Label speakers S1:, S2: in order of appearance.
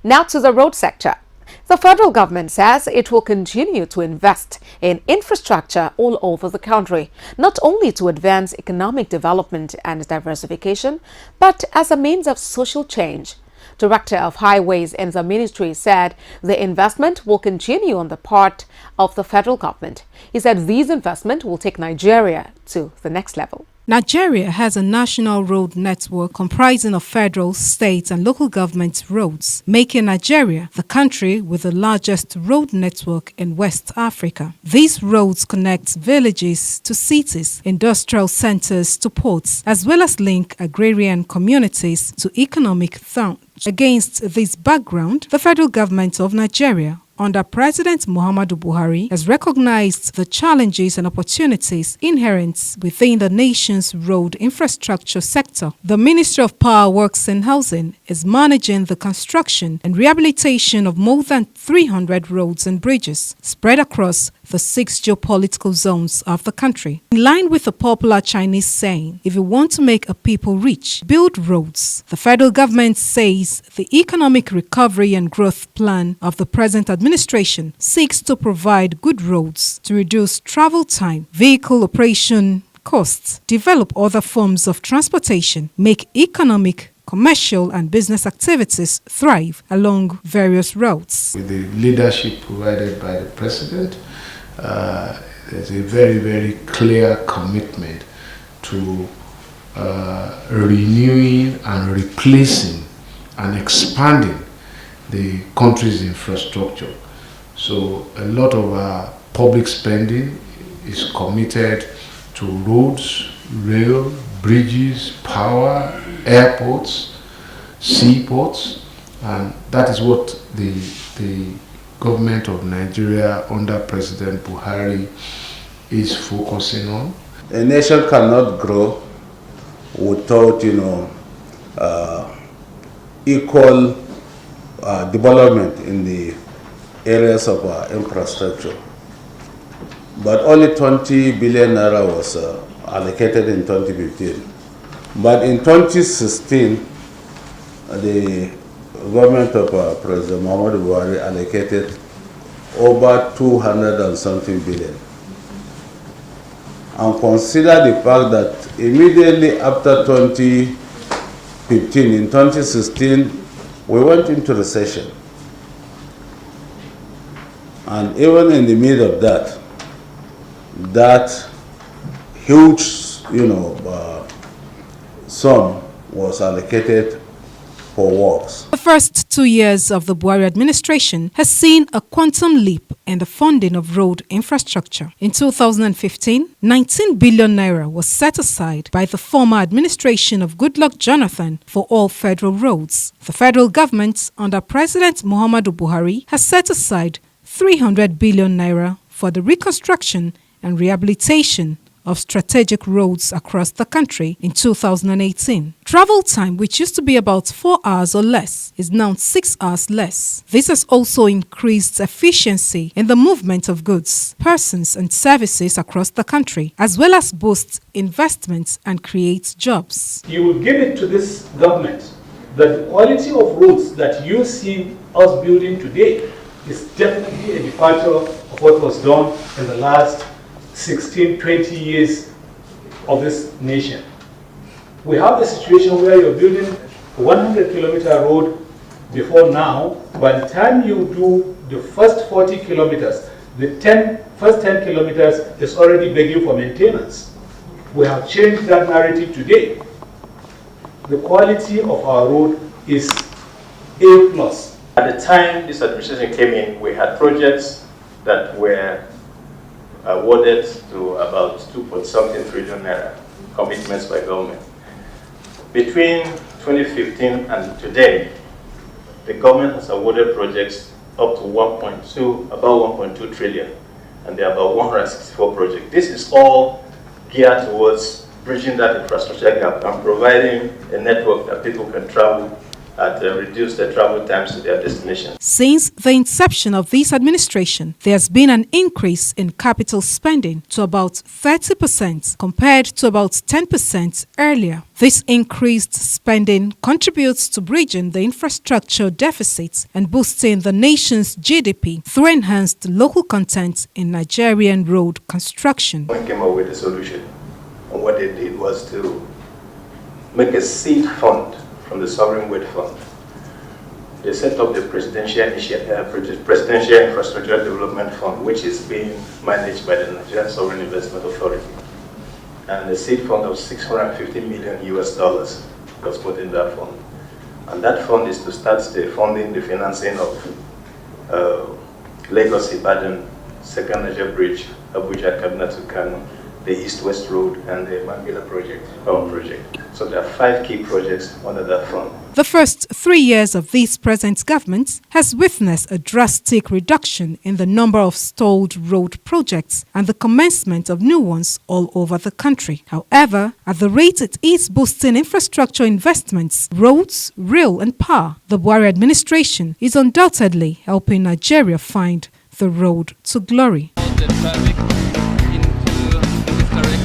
S1: Now to the road sector. The federal government says it will continue to invest in infrastructure all over the country, not only to advance economic development and diversification, but as a means of social change. Director of Highways in the ministry said the investment will continue on the part of the federal government. He said these investments will take Nigeria to the next level.
S2: Nigeria has a national road network comprising of federal, state and local government roads, making Nigeria the country with the largest road network in West Africa. These roads connect villages to cities, industrial centers to ports, as well as link agrarian communities to economic thought. Against this background, the federal government of Nigeria under President Muhammadu Buhari has recognized the challenges and opportunities inherent within the nation's road infrastructure sector. The Ministry of Power, Works and Housing is managing the construction and rehabilitation of more than 300 roads and bridges spread across the 6 geopolitical zones of the country. In line with the popular Chinese saying, if you want to make a people rich, build roads. The federal government says the economic recovery and growth plan of the present administration seeks to provide good roads to reduce travel time, vehicle operation costs, develop other forms of transportation, make economic, commercial and business activities thrive along various routes.
S3: With the leadership provided by the president, there's a very, very clear commitment to renewing and replacing and expanding the country's infrastructure. So a lot of our public spending is committed to roads, rail, bridges, power, airports, seaports, and that is what the government of Nigeria under President Buhari is focusing on.
S4: A nation cannot grow without, equal development in the areas of infrastructure. But only 20 billion naira was allocated in 2015. But in 2016, the government of President Muhammadu Buhari allocated over 200 and something billion. And consider the fact that immediately after 2015, in 2016, we went into recession. And even in the middle of that huge, sum was allocated for works.
S2: The first 2 years of the Buhari administration has seen a quantum leap in the funding of road infrastructure. In 2015, 19 billion naira was set aside by the former administration of Goodluck Jonathan for all federal roads. The federal government under President Muhammadu Buhari has set aside 300 billion naira for the reconstruction and rehabilitation of strategic roads across the country in 2018. Travel time, which used to be about 4 hours or less, is now 6 hours less. This has also increased efficiency in the movement of goods, persons and services across the country, as well as boost investments and create jobs.
S5: You will give it to this government that the quality of roads that you see us building today is definitely a departure of what was done in the last 16, 20 years of this nation. We have the situation where you're building a 100-kilometer road before now. By the time you do the first 40 kilometers, the first 10 kilometers is already begging for maintenance. We have changed that narrative today. The quality of our road is A+.
S6: At the time this administration came in, we had projects that were awarded to about 2.something trillion naira commitments by government. Between 2015 and today, the government has awarded projects up to about 1.2 trillion, and there are about 164 projects. This is all geared towards bridging that infrastructure gap and providing a network that people can travel reduce the travel times to their destination.
S2: Since the inception of this administration, there has been an increase in capital spending to about 30% compared to about 10% earlier. This increased spending contributes to bridging the infrastructure deficit and boosting the nation's GDP through enhanced local content in Nigerian road construction.
S6: We came up with a solution, and what they did was to make a seed fund from the Sovereign Wealth Fund. They set up the Presidential Infrastructure Development Fund, which is being managed by the Nigerian Sovereign Investment Authority. And the seed fund of $650 million was put in that fund. And that fund is to start the financing of Lagos-Ibadan, Second Niger Bridge, Abuja, Kaduna to Kano, the East-West Road, and the Mangala project. So there are 5 key projects under that fund.
S2: The first 3 years of this present government has witnessed a drastic reduction in the number of stalled road projects and the commencement of new ones all over the country. However, at the rate it is boosting infrastructure investments, roads, rail and power, the Buhari administration is undoubtedly helping Nigeria find the road to glory.